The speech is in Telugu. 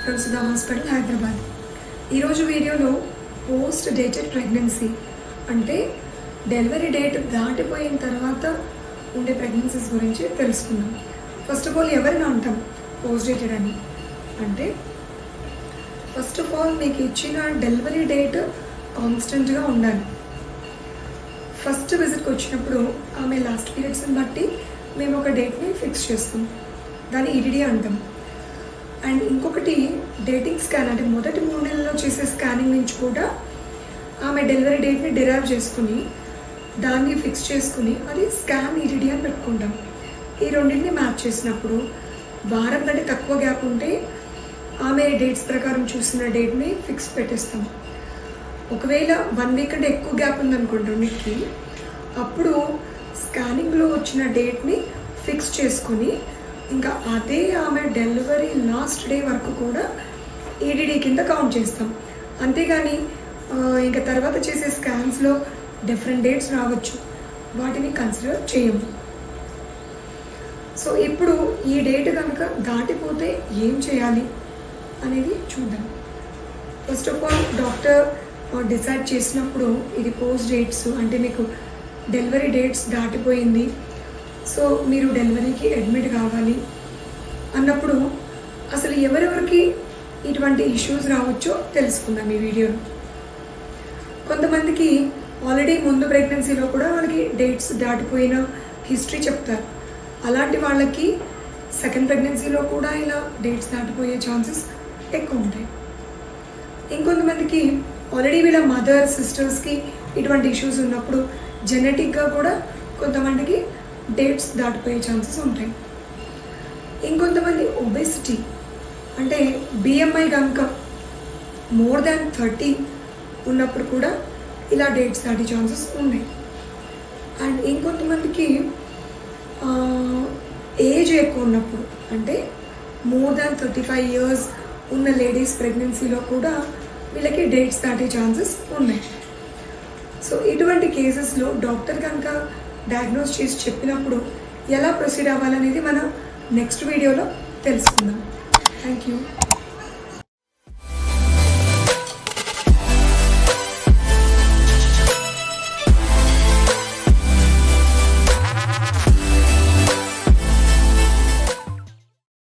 From Sudha hospital Hyderabad. ఈరోజు వీడియోలో పోస్ట్ డేటెడ్ ప్రెగ్నెన్సీ అంటే డెలివరీ డేట్ దాటిపోయిన తర్వాత ఉండే ప్రెగ్నెన్సీస్ గురించి తెలుసుకుందాం. ఫస్ట్ ఆఫ్ ఆల్ ఎవరిని అంటాం పోస్ట్ డేటెడ్ అని అంటే, ఫస్ట్ ఆఫ్ ఆల్ మీకు ఇచ్చిన డెలివరీ డేట్ కాన్స్టెంట్గా ఉండాలి. ఫస్ట్ విజిట్కి వచ్చినప్పుడు ఆమె లాస్ట్ పీరియడ్స్ని బట్టి మేము ఒక డేట్ని ఫిక్స్ చేస్తాం, దాన్ని ఈడిడి అంటాం. అండ్ ఇంకొకటి డేటింగ్ స్కాన్ అంటే మొదటి 3 నెలల్లో చేసే స్కానింగ్ నుంచి కూడా ఆమె డెలివరీ డేట్ని డిరైవ్ చేసుకుని దాన్ని ఫిక్స్ చేసుకుని అది స్కాన్ ఈడిడి అని పెట్టుకుంటాం. ఈ రెండింటిని మ్యాచ్ చేసినప్పుడు వారం కంటే తక్కువ గ్యాప్ ఉంటే ఆమె డేట్స్ ప్రకారం చూసిన డేట్ని ఫిక్స్ పెట్టేస్తాం. ఒకవేళ 1 వీక్ కంటే ఎక్కువ గ్యాప్ ఉందనుకోండి రెండింటికి, అప్పుడు స్కానింగ్లో వచ్చిన డేట్ని ఫిక్స్ చేసుకొని ఇంకా అదే ఆమె డెలివరీ లాస్ట్ డే వరకు కూడా ఈడిడి కింద కౌంట్ చేస్తాం. అంతేగాని ఇంకా తర్వాత చేసే స్కాన్స్లో డిఫరెంట్ డేట్స్ రావచ్చు, వాటిని కన్సిడర్ చేయము. సో ఇప్పుడు ఈ డేట్ కనుక దాటిపోతే ఏం చేయాలి అనేది చూద్దాం. First of all doctor decide చేసినప్పుడు ఇది పోస్ట్ డేట్స్ అంటే మీకు డెలివరీ డేట్స్ దాటిపోయింది, సో మీరు డెలివరీకి అడ్మిట్ కావాలి అన్నప్పుడు అసలు ఎవరెవరికి ఇటువంటి ఇష్యూస్ రావచ్చో తెలుసుకుందాం ఈ వీడియోలో. కొంతమందికి ఆల్రెడీ ముందు ప్రెగ్నెన్సీలో కూడా వాళ్ళకి డేట్స్ దాటిపోయిన హిస్టరీ చెప్తారు. అలాంటి వాళ్ళకి సెకండ్ ప్రెగ్నెన్సీలో కూడా ఇలా డేట్స్ దాటిపోయే ఛాన్సెస్ ఎక్కువ ఉంటాయి. ఇంకొంతమందికి ఆల్రెడీ వీళ్ళ మదర్ సిస్టర్స్కి ఇటువంటి ఇష్యూస్ ఉన్నప్పుడు జెనెటిక్గా కూడా కొంతమందికి డేట్స్ దాటిపోయే ఛాన్సెస్ ఉంటాయి. ఇంకొంతమంది ఒబెసిటీ అంటే బిఎంఐ కనుక మోర్ దాన్ 30 ఉన్నప్పుడు కూడా ఇలా డేట్స్ దాటే ఛాన్సెస్ ఉన్నాయి. అండ్ ఇంకొంతమందికి ఏజ్ ఎక్కువ ఉన్నప్పుడు అంటే మోర్ దాన్ 35 years ఉన్న లేడీస్ ప్రెగ్నెన్సీలో కూడా వీళ్ళకి డేట్స్ దాటే ఛాన్సెస్ ఉన్నాయి. సో ఇటువంటి కేసెస్లో డాక్టర్ కనుక డయాగ్నోస్ చేసి చెప్పినప్పుడు ఎలా ప్రొసీడ్ అవ్వాలనేది మనం నెక్స్ట్ వీడియోలో తెలుసుకుందాం. Thank you.